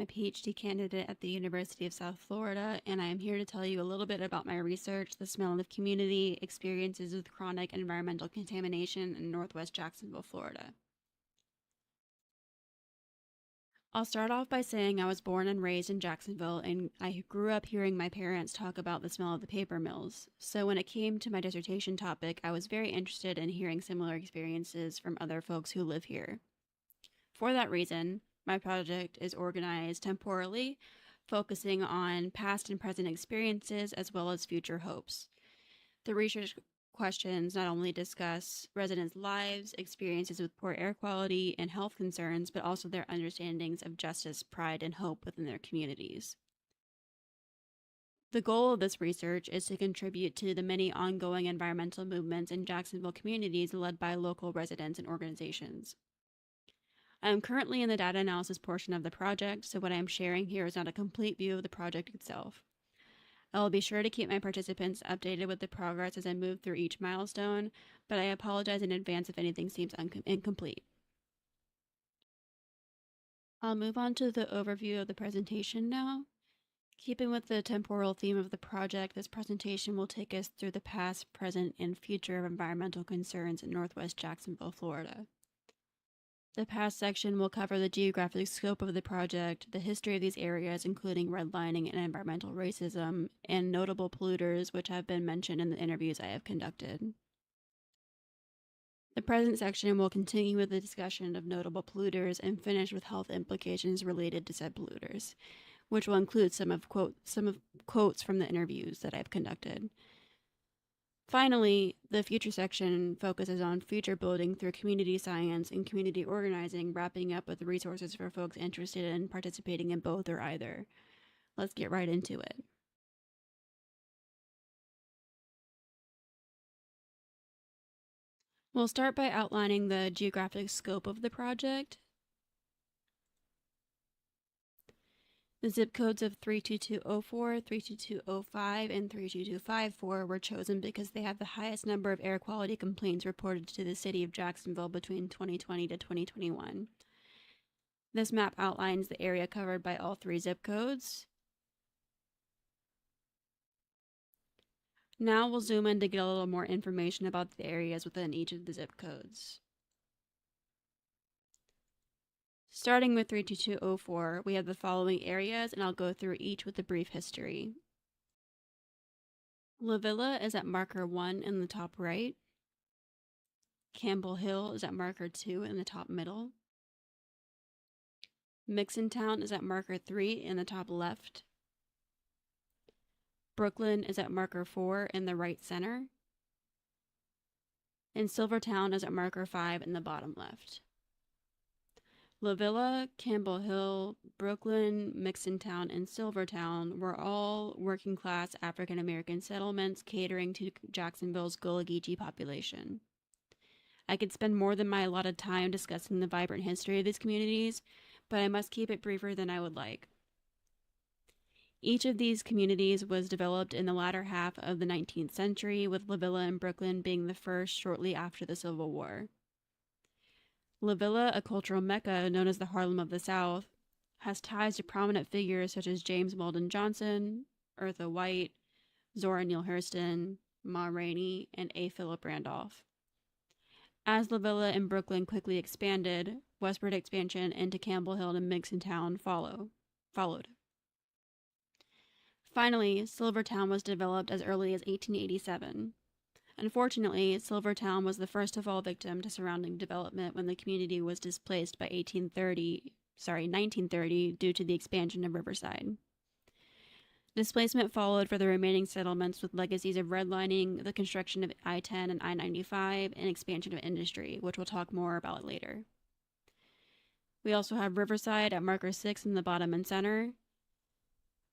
a Ph.D. candidate at the University of South Florida, and I am here to tell you a little bit about my research, the smell of community, experiences with chronic environmental contamination in Northwest Jacksonville, Florida. I'll start off by saying I was born and raised in Jacksonville, and I grew up hearing my parents talk about the smell of the paper mills. So when it came to my dissertation topic, I was very interested in hearing similar experiences from other folks who live here. For that reason, my project is organized temporally, focusing on past and present experiences as well as future hopes. The research questions not only discuss residents' lives, experiences with poor air quality, and health concerns, but also their understandings of justice, pride, and hope within their communities. The goal of this research is to contribute to the many ongoing environmental movements in Jacksonville communities led by local residents and organizations. I am currently in the data analysis portion of the project, so what I am sharing here is not a complete view of the project itself. I will be sure to keep my participants updated with the progress as I move through each milestone, but I apologize in advance if anything seems incomplete. I'll move on to the overview of the presentation now. Keeping with the temporal theme of the project, this presentation will take us through the past, present, and future of environmental concerns in Northwest Jacksonville, Florida. The past section will cover the geographic scope of the project, the history of these areas, including redlining and environmental racism, and notable polluters which have been mentioned in the interviews I have conducted. The present section will continue with the discussion of notable polluters and finish with health implications related to said polluters, which will include some of quotes from the interviews that I've conducted. Finally, the future section focuses on future building through community science and community organizing, wrapping up with resources for folks interested in participating in both or either. Let's get right into it. We'll start by outlining the geographic scope of the project. The zip codes of 32204, 32205, and 32254 were chosen because they have the highest number of air quality complaints reported to the city of Jacksonville between 2020 to 2021. This map outlines the area covered by all three zip codes. Now we'll zoom in to get a little more information about the areas within each of the zip codes. Starting with 32204, we have the following areas, and I'll go through each with a brief history. La Villa is at marker 1 in the top right. Campbell Hill is at marker 2 in the top middle. Mixontown is at marker 3 in the top left. Brooklyn is at marker 4 in the right center. And Silvertown is at marker 5 in the bottom left. La Villa, Campbell Hill, Brooklyn, Mixontown, and Silvertown were all working-class African-American settlements catering to Jacksonville's Gullah Geechee population. I could spend more than my allotted time discussing the vibrant history of these communities, but I must keep it briefer than I would like. Each of these communities was developed in the latter half of the 19th century, with La Villa and Brooklyn being the first shortly after the Civil War. La Villa, a cultural mecca known as the Harlem of the South, has ties to prominent figures such as James Weldon Johnson, Eartha White, Zora Neale Hurston, Ma Rainey, and A. Philip Randolph. As La Villa and Brooklyn quickly expanded, westward expansion into Campbell Hill and Mixontown followed. Finally, Silvertown was developed as early as 1887. Unfortunately, Silvertown was the first of all victim to surrounding development when the community was displaced by 1930 due to the expansion of Riverside. Displacement followed for the remaining settlements with legacies of redlining, the construction of I-10 and I-95, and expansion of industry, which we'll talk more about later. We also have Riverside at marker 6 in the bottom and center.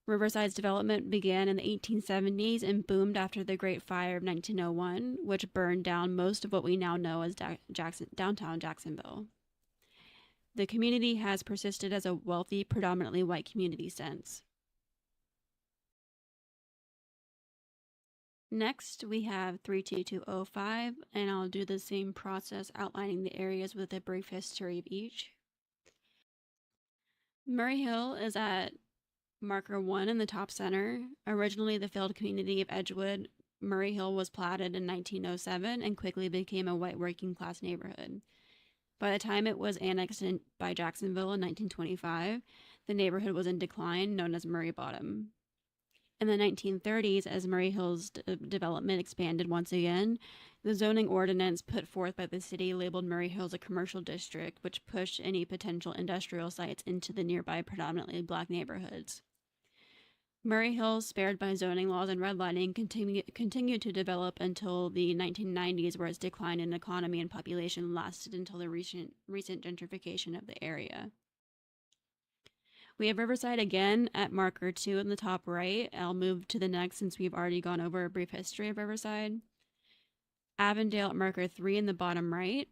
Riverside's development began in the 1870s and boomed after the Great Fire of 1901, which burned down most of what we now know as downtown Jacksonville. The community has persisted as a wealthy, predominantly white community since. Next, we have 32205, and I'll do the same process outlining the areas with a brief history of each. Murray Hill is at marker 1 in the top center. Originally the failed community of Edgewood, Murray Hill was platted in 1907 and quickly became a white working class neighborhood. By the time it was annexed by Jacksonville in 1925, the neighborhood was in decline, known as Murray Bottom. In the 1930s, as Murray Hill's development expanded once again, the zoning ordinance put forth by the city labeled Murray Hills a commercial district, which pushed any potential industrial sites into the nearby predominantly black neighborhoods. Murray Hills, spared by zoning laws and redlining, continued to develop until the 1990s, where its decline in economy and population lasted until the recent gentrification of the area. We have Riverside again at marker 2 in the top right. I'll move to the next since we've already gone over a brief history of Riverside. Avondale at marker 3 in the bottom right.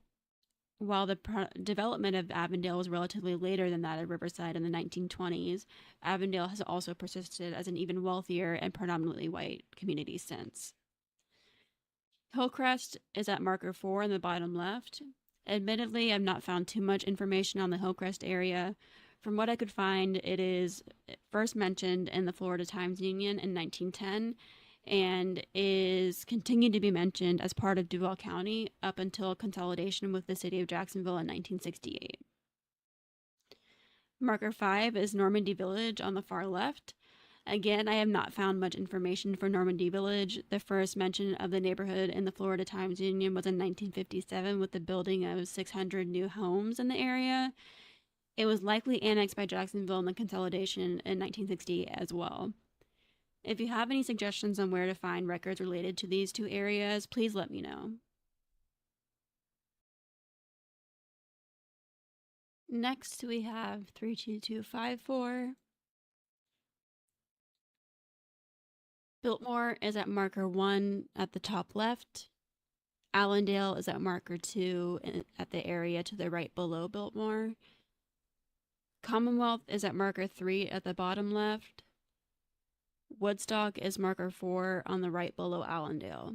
While the development of Avondale was relatively later than that of Riverside in the 1920s, Avondale has also persisted as an even wealthier and predominantly white community since. Hillcrest is at marker 4 in the bottom left. Admittedly, I've not found too much information on the Hillcrest area. From what I could find, it is first mentioned in the Florida Times-Union in 1910 and is continued to be mentioned as part of Duval County up until consolidation with the city of Jacksonville in 1968. Marker 5 is Normandy Village on the far left. Again, I have not found much information for Normandy Village. The first mention of the neighborhood in the Florida Times-Union was in 1957 with the building of 600 new homes in the area. It was likely annexed by Jacksonville in the consolidation in 1968 as well. If you have any suggestions on where to find records related to these two areas, please let me know. Next, we have 32254. Biltmore is at marker 1 at the top left. Allendale is at marker 2 at the area to the right below Biltmore. Commonwealth is at marker 3 at the bottom left. Woodstock is marker 4 on the right below Allendale.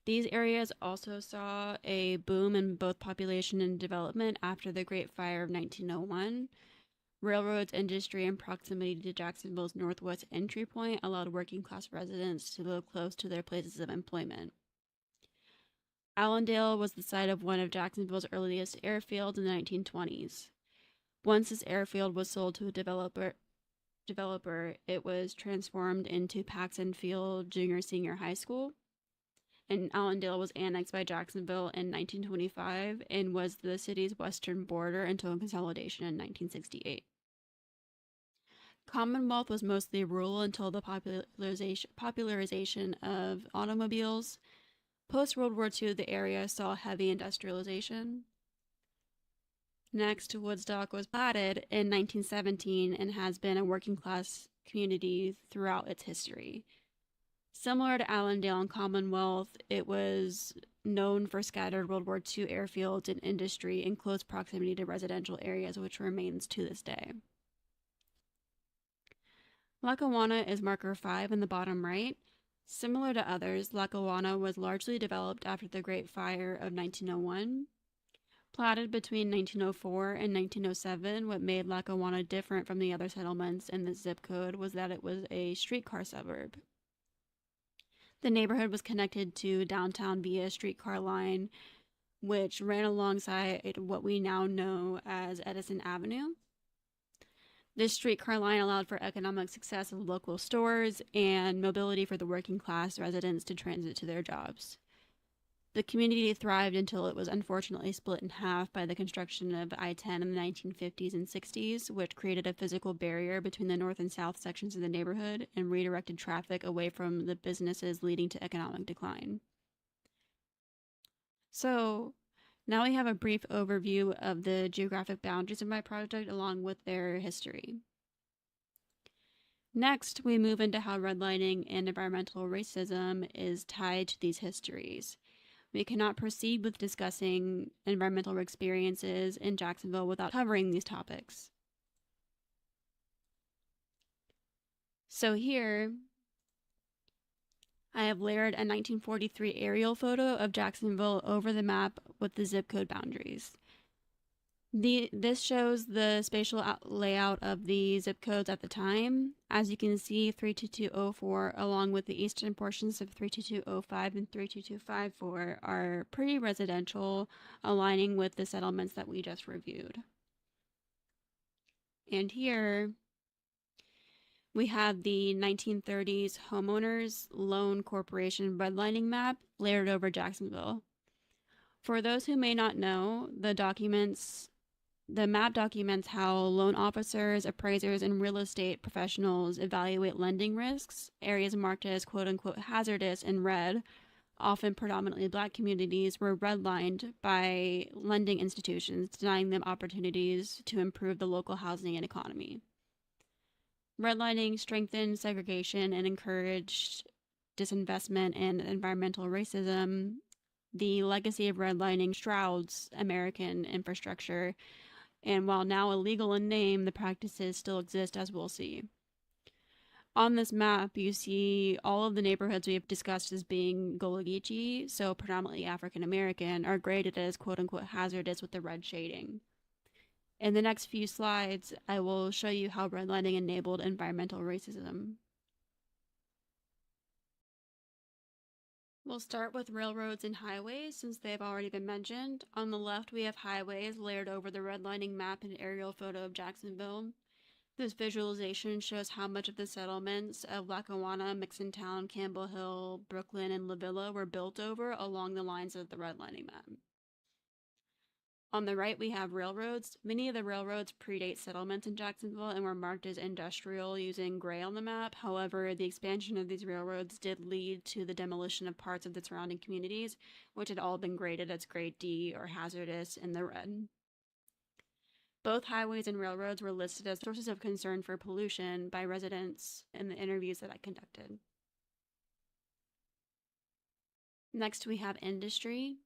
These areas also saw a boom in both population and development after the Great Fire of 1901. Railroads, industry, and proximity to Jacksonville's northwest entry point allowed working class residents to live close to their places of employment. Allendale was the site of one of Jacksonville's earliest airfields in the 1920s. Once this airfield was sold to a developer, it was transformed into Paxton Field Junior-Senior High School. And Allendale was annexed by Jacksonville in 1925 and was the city's western border until consolidation in 1968. Commonwealth was mostly rural until the popularization of automobiles. Post-World War II, the area saw heavy industrialization. Next, Woodstock was platted in 1917 and has been a working class community throughout its history. Similar to Allendale and Commonwealth, it was known for scattered World War II airfields and industry in close proximity to residential areas, which remains to this day. Lackawanna is marker 5 in the bottom right. Similar to others, Lackawanna was largely developed after the Great Fire of 1901. Platted between 1904 and 1907, what made Lackawanna different from the other settlements in the zip code was that it was a streetcar suburb. The neighborhood was connected to downtown via a streetcar line, which ran alongside what we now know as Edison Avenue. This streetcar line allowed for economic success of local stores and mobility for the working class residents to transit to their jobs. The community thrived until it was unfortunately split in half by the construction of I-10 in the 1950s and 60s, which created a physical barrier between the north and south sections of the neighborhood and redirected traffic away from the businesses, leading to economic decline. So now we have a brief overview of the geographic boundaries of my project along with their history. Next, we move into how redlining and environmental racism is tied to these histories. We cannot proceed with discussing environmental experiences in Jacksonville without covering these topics. So here, I have layered a 1943 aerial photo of Jacksonville over the map with the zip code boundaries. This shows the spatial layout of the zip codes at the time. As you can see, 32204 along with the eastern portions of 32205 and 32254 are pretty residential, aligning with the settlements that we just reviewed. And here we have the 1930s Homeowners Loan Corporation redlining map layered over Jacksonville. For those who may not know, the map documents how loan officers, appraisers, and real estate professionals evaluate lending risks. Areas marked as quote unquote hazardous in red, often predominantly black communities, were redlined by lending institutions, denying them opportunities to improve the local housing and economy. Redlining strengthened segregation and encouraged disinvestment and environmental racism. The legacy of redlining shrouds American infrastructure, and while now illegal in name, the practices still exist, as we'll see. On this map, you see all of the neighborhoods we have discussed as being Gullah Geechee, so predominantly African American, are graded as quote unquote hazardous with the red shading. In the next few slides, I will show you how redlining enabled environmental racism. We'll start with railroads and highways since they've already been mentioned. On the left, we have highways layered over the redlining map and aerial photo of Jacksonville. This visualization shows how much of the settlements of Lackawanna, Mixontown, Campbell Hill, Brooklyn, and La Villa were built over along the lines of the redlining map. On the right, we have railroads. Many of the railroads predate settlements in Jacksonville and were marked as industrial using gray on the map. However, the expansion of these railroads did lead to the demolition of parts of the surrounding communities, which had all been graded as grade D or hazardous in the red. Both highways and railroads were listed as sources of concern for pollution by residents in the interviews that I conducted. Next, we have industry.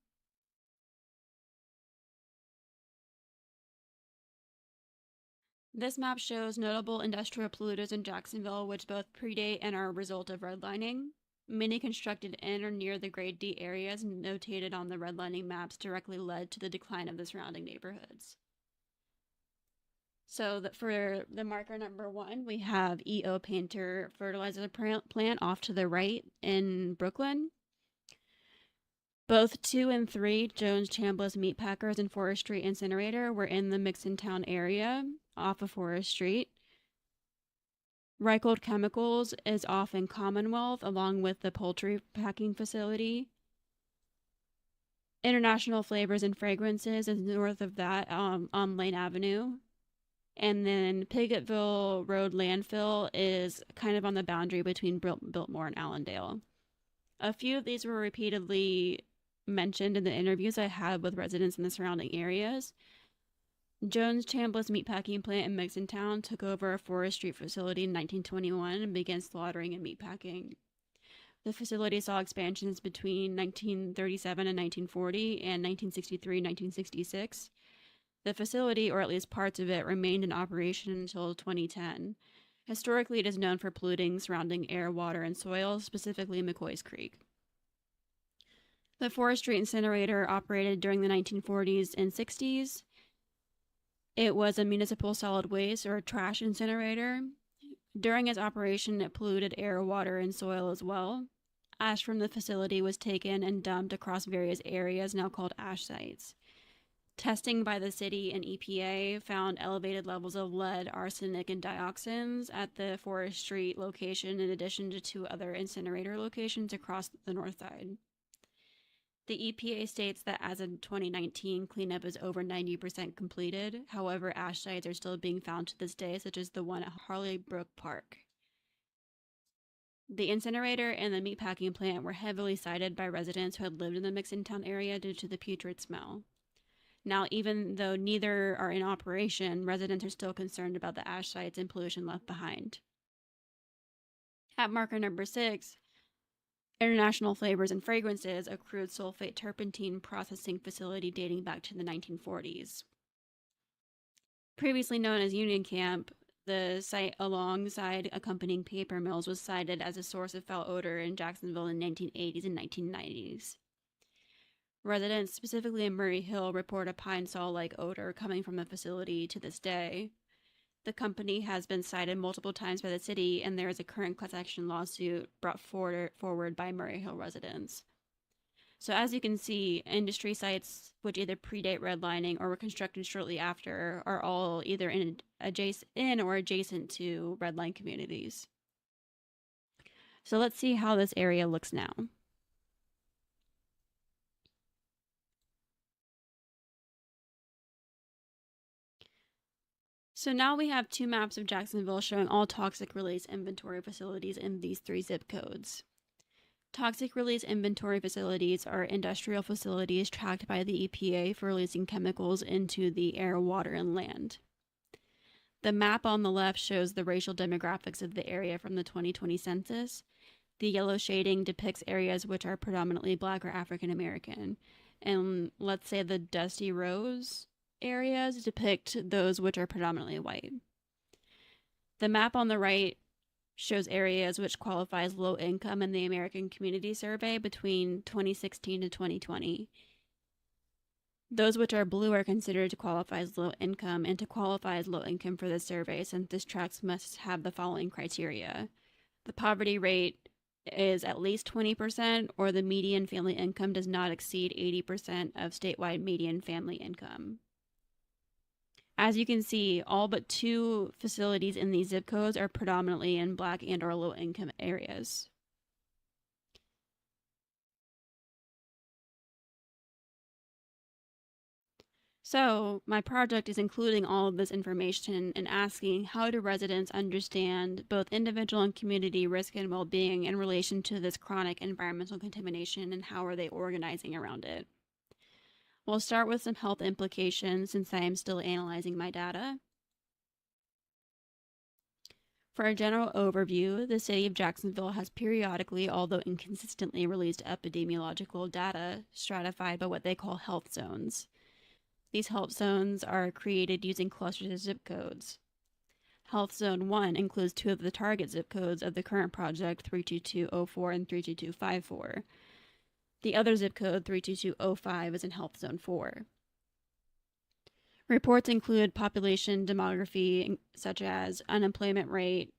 This map shows notable industrial polluters in Jacksonville, which both predate and are a result of redlining. Many constructed in or near the grade D areas notated on the redlining maps directly led to the decline of the surrounding neighborhoods. So for the marker number 1, we have E.O. Painter fertilizer plant off to the right in Brooklyn. Both 2 and 3, Jones Chambliss Meat Packers and Forest Street Incinerator, were in the Mixontown area off of Forest Street. Reichhold Chemicals is off in Commonwealth along with the poultry packing facility. International Flavors and Fragrances is north of that on Lane Avenue. And then Pigottville Road Landfill is kind of on the boundary between Biltmore and Allendale. A few of these were repeatedly mentioned in the interviews I had with residents in the surrounding areas. Jones Chambliss Meatpacking Plant in Mixontown took over a Forest Street facility in 1921 and began slaughtering and meatpacking. The facility saw expansions between 1937 and 1940 and 1963 and 1966. The facility, or at least parts of it, remained in operation until 2010. Historically, it is known for polluting surrounding air, water, and soil, specifically McCoy's Creek. The Forest Street Incinerator operated during the 1940s and 60s. It was a municipal solid waste or trash incinerator. During its operation, it polluted air, water, and soil as well. Ash from the facility was taken and dumped across various areas now called ash sites. Testing by the city and EPA found elevated levels of lead, arsenic, and dioxins at the Forest Street location, in addition to 2 other incinerator locations across the north side. The EPA states that as of 2019, cleanup is over 90% completed. However, ash sites are still being found to this day, such as the one at Harley Brook Park. The incinerator and the meatpacking plant were heavily cited by residents who had lived in the Mixontown area due to the putrid smell. Now, even though neither are in operation, residents are still concerned about the ash sites and pollution left behind. At marker number 6, International Flavors and Fragrances, a crude sulfate turpentine processing facility dating back to the 1940s. Previously known as Union Camp, the site alongside accompanying paper mills was cited as a source of foul odor in Jacksonville in the 1980s and 1990s. Residents, specifically in Murray Hill, report a pine saw-like odor coming from the facility to this day. The company has been cited multiple times by the city, and there is a current class action lawsuit brought forward by Murray Hill residents. So as you can see, industry sites which either predate redlining or were constructed shortly after are all either in or adjacent to redline communities. So let's see how this area looks now. So now we have two maps of Jacksonville showing all toxic release inventory facilities in these 3 zip codes. Toxic release inventory facilities are industrial facilities tracked by the EPA for releasing chemicals into the air, water, and land. The map on the left shows the racial demographics of the area from the 2020 census. The yellow shading depicts areas which are predominantly Black or African American. And let's say the Dusty Rose areas depict those which are predominantly white. The map on the right shows areas which qualify as low income in the American Community Survey between 2016 to 2020. Those which are blue are considered to qualify as low income, and to qualify as low income for this survey, census tracts must have the following criteria. The poverty rate is at least 20%, or the median family income does not exceed 80% of statewide median family income. As you can see, all but 2 facilities in these zip codes are predominantly in Black and or low income areas. So my project is including all of this information and asking, how do residents understand both individual and community risk and well-being in relation to this chronic environmental contamination, and how are they organizing around it? We'll start with some health implications since I am still analyzing my data. For a general overview, the city of Jacksonville has periodically, although inconsistently, released epidemiological data stratified by what they call health zones. These health zones are created using clusters of zip codes. Health Zone 1 includes 2 of the target zip codes of the current project, 32204 and 32254. The other zip code, 32205, is in Health Zone 4. Reports include population demography, such as unemployment rate,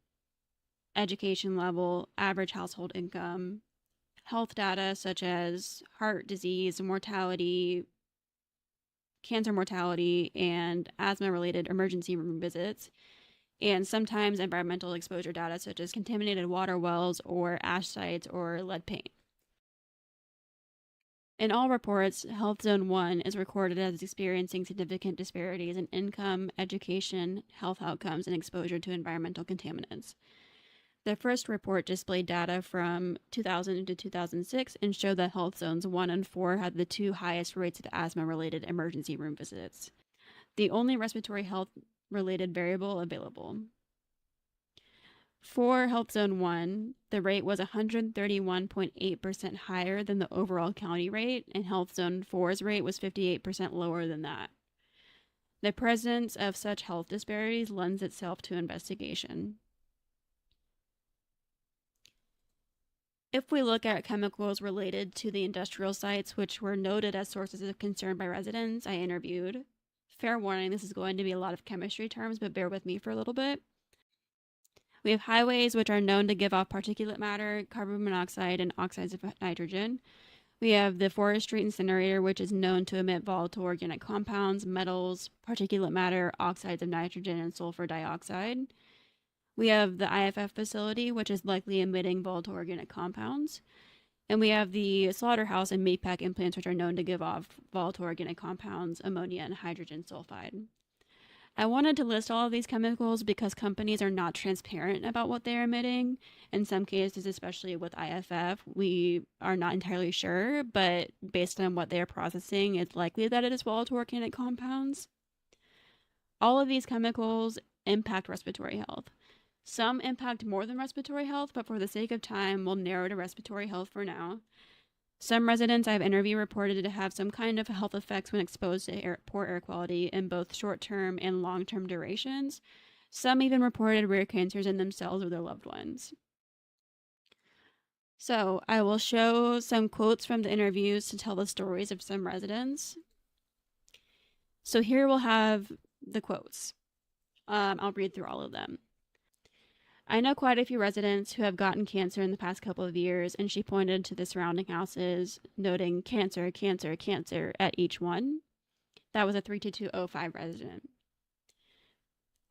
education level, average household income, health data such as heart disease, mortality, cancer mortality, and asthma-related emergency room visits, and sometimes environmental exposure data such as contaminated water wells or ash sites or lead paint. In all reports, Health Zone 1 is recorded as experiencing significant disparities in income, education, health outcomes, and exposure to environmental contaminants. The first report displayed data from 2000 to 2006 and showed that Health Zones 1 and 4 had the 2 highest rates of asthma-related emergency room visits, the only respiratory health-related variable available. For Health Zone 1, the rate was 131.8% higher than the overall county rate, and Health Zone 4's rate was 58% lower than that. The presence of such health disparities lends itself to investigation. If we look at chemicals related to the industrial sites, which were noted as sources of concern by residents I interviewed, fair warning, this is going to be a lot of chemistry terms, but bear with me for a little bit. We have highways, which are known to give off particulate matter, carbon monoxide, and oxides of nitrogen. We have the forestry incinerator, which is known to emit volatile organic compounds, metals, particulate matter, oxides of nitrogen, and sulfur dioxide. We have the IFF facility, which is likely emitting volatile organic compounds. And we have the slaughterhouse and meat packing plants, which are known to give off volatile organic compounds, ammonia, and hydrogen sulfide. I wanted to list all of these chemicals because companies are not transparent about what they're emitting. In some cases, especially with IFF, we are not entirely sure, but based on what they're processing, it's likely that it is volatile organic compounds. All of these chemicals impact respiratory health. Some impact more than respiratory health, but for the sake of time, we'll narrow to respiratory health for now. Some residents I've interviewed reported to have some kind of health effects when exposed to poor air quality in both short-term and long-term durations. Some even reported rare cancers in themselves or their loved ones. So I will show some quotes from the interviews to tell the stories of some residents. So here we'll have the quotes. I'll read through all of them. I know quite a few residents who have gotten cancer in the past couple of years, and she pointed to the surrounding houses, noting cancer, cancer, cancer at each one. That was a 32205 resident.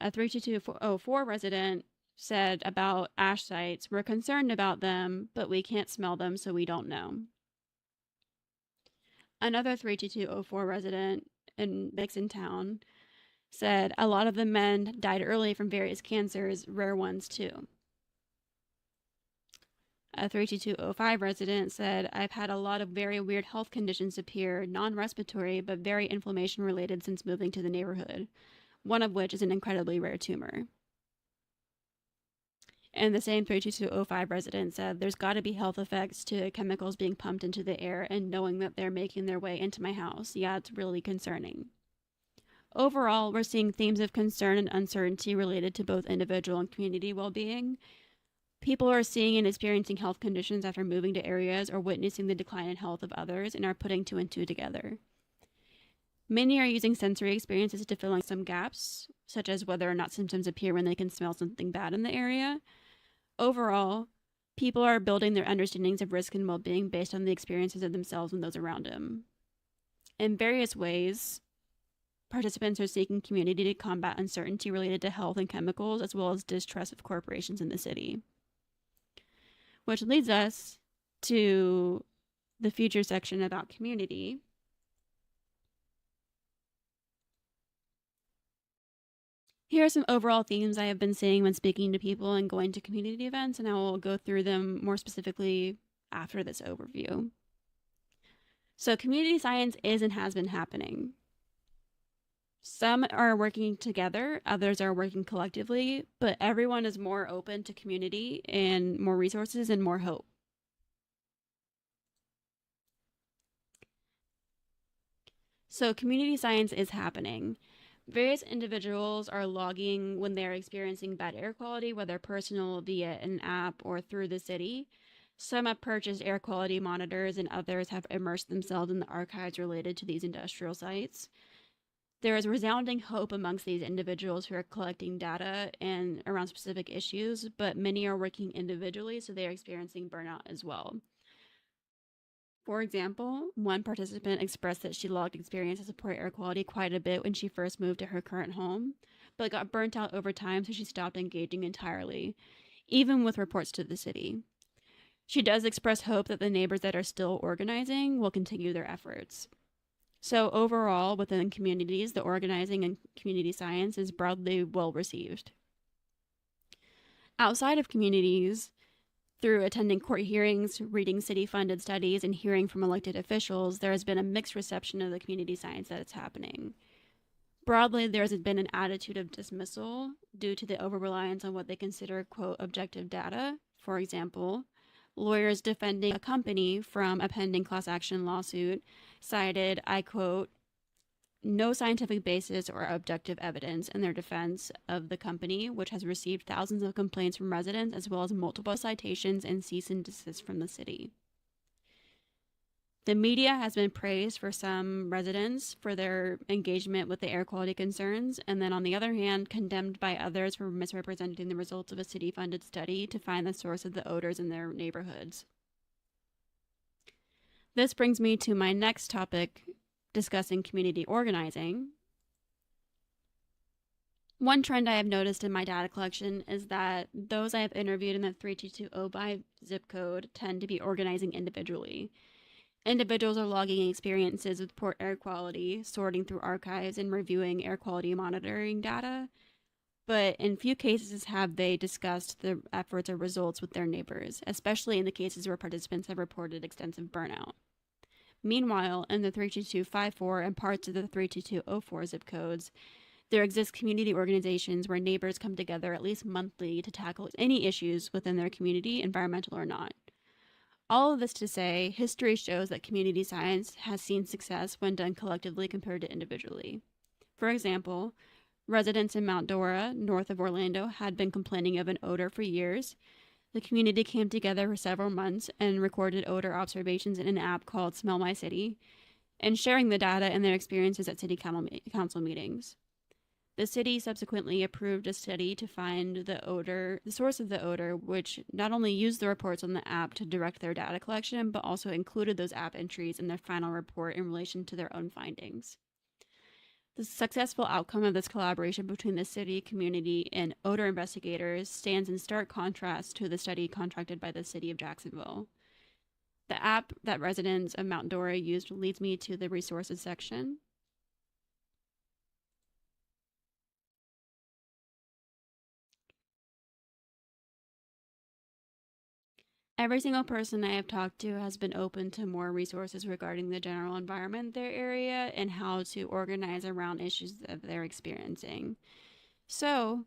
A 32204 resident said about ash sites, we're concerned about them, but we can't smell them, so we don't know. Another 32204 resident in Dixon Town said a lot of the men died early from various cancers, rare ones too. A 32205 resident said, I've had a lot of very weird health conditions appear, non-respiratory, but very inflammation related since moving to the neighborhood, one of which is an incredibly rare tumor. And the same 32205 resident said, there's got to be health effects to chemicals being pumped into the air and knowing that they're making their way into my house. Yeah, it's really concerning. Overall, we're seeing themes of concern and uncertainty related to both individual and community well-being. People are seeing and experiencing health conditions after moving to areas or witnessing the decline in health of others and are putting two and two together. Many are using sensory experiences to fill in some gaps, such as whether or not symptoms appear when they can smell something bad in the area. Overall, people are building their understandings of risk and well-being based on the experiences of themselves and those around them. In various ways, participants are seeking community to combat uncertainty related to health and chemicals, as well as distrust of corporations in the city. Which leads us to the future section about community. Here are some overall themes I have been seeing when speaking to people and going to community events, and I will go through them more specifically after this overview. So community science is and has been happening. Some are working together, others are working collectively, but everyone is more open to community and more resources and more hope. So community science is happening. Various individuals are logging when they're experiencing bad air quality, whether personal via an app or through the city. Some have purchased air quality monitors and others have immersed themselves in the archives related to these industrial sites. There is resounding hope amongst these individuals who are collecting data and around specific issues, but many are working individually, so they are experiencing burnout as well. For example, one participant expressed that she logged experiences of poor air quality quite a bit when she first moved to her current home, but got burnt out over time, so she stopped engaging entirely, even with reports to the city. She does express hope that the neighbors that are still organizing will continue their efforts. So overall, within communities, the organizing and community science is broadly well received. Outside of communities, through attending court hearings, reading city-funded studies, and hearing from elected officials, there has been a mixed reception of the community science that is happening. Broadly, there has been an attitude of dismissal due to the over-reliance on what they consider, quote, objective data. For example, lawyers defending a company from a pending class action lawsuit cited, I quote, no scientific basis or objective evidence in their defense of the company, which has received thousands of complaints from residents as well as multiple citations and cease and desist from the city. The media has been praised for some residents for their engagement with the air quality concerns, and then on the other hand, condemned by others for misrepresenting the results of a city-funded study to find the source of the odors in their neighborhoods. This brings me to my next topic, discussing community organizing. One trend I have noticed in my data collection is that those I have interviewed in the 32205 zip code tend to be organizing individually. Individuals are logging experiences with poor air quality, sorting through archives, and reviewing air quality monitoring data, but in few cases have they discussed the efforts or results with their neighbors, especially in the cases where participants have reported extensive burnout. Meanwhile, in the 32254 and parts of the 32204 zip codes, there exist community organizations where neighbors come together at least monthly to tackle any issues within their community, environmental or not. All of this to say, history shows that community science has seen success when done collectively compared to individually. For example, residents in Mount Dora, north of Orlando, had been complaining of an odor for years. The community came together for several months and recorded odor observations in an app called Smell My City, and sharing the data and their experiences at city council meetings. The city subsequently approved a study to find the source of the odor, which not only used the reports on the app to direct their data collection, but also included those app entries in their final report in relation to their own findings. The successful outcome of this collaboration between the city, community, and odor investigators stands in stark contrast to the study contracted by the city of Jacksonville. The app that residents of Mount Dora used leads me to the resources section. Every single person I have talked to has been open to more resources regarding the general environment in their area and how to organize around issues that they're experiencing. So,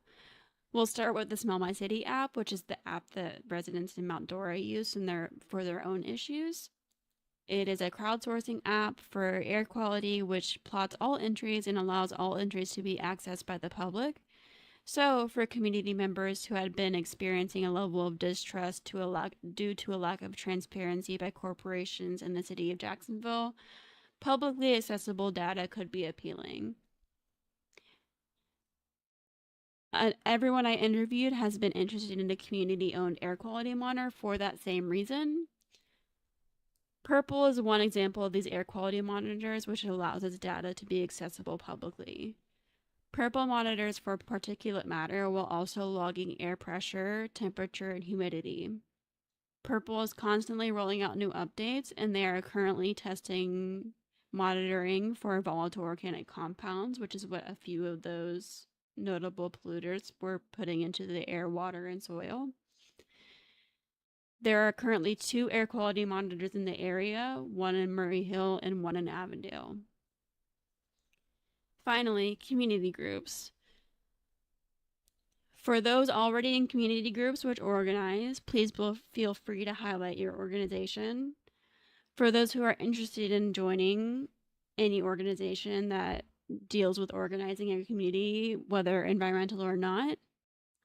we'll start with the Smell My City app, which is the app that residents in Mount Dora use for their own issues. It is a crowdsourcing app for air quality, which plots all entries and allows all entries to be accessed by the public. So, for community members who had been experiencing a level of distrust due to a lack of transparency by corporations in the city of Jacksonville, publicly accessible data could be appealing. Everyone I interviewed has been interested in a community-owned air quality monitor for that same reason. Purple is one example of these air quality monitors, which allows its data to be accessible publicly. Purple monitors for particulate matter while also logging air pressure, temperature, and humidity. Purple is constantly rolling out new updates, and they are currently testing monitoring for volatile organic compounds, which is what a few of those notable polluters were putting into the air, water, and soil. There are currently 2 air quality monitors in the area, one in Murray Hill and one in Avondale. Finally, community groups. For those already in community groups which organize, please feel free to highlight your organization. For those who are interested in joining any organization that deals with organizing a community, whether environmental or not,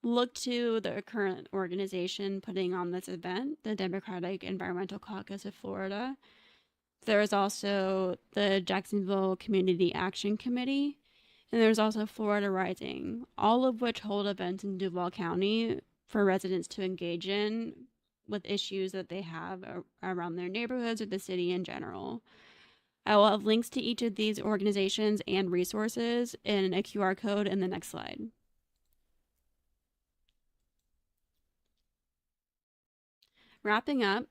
look to the current organization putting on this event, the Democratic Environmental Caucus of Florida. There is also the Jacksonville Community Action Committee, and there's also Florida Rising, all of which hold events in Duval County for residents to engage in with issues that they have around their neighborhoods or the city in general. I will have links to each of these organizations and resources in a QR code in the next slide. Wrapping up,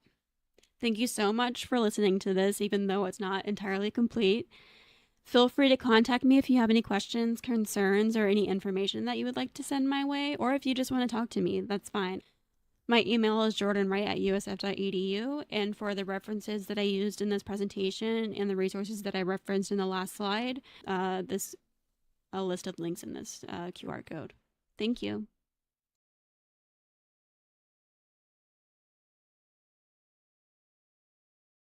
thank you so much for listening to this, even though it's not entirely complete. Feel free to contact me if you have any questions, concerns, or any information that you would like to send my way, or if you just want to talk to me, that's fine. My email is jordanwright@usf.edu, and for the references that I used in this presentation and the resources that I referenced in the last slide, a list of links in this QR code. Thank you.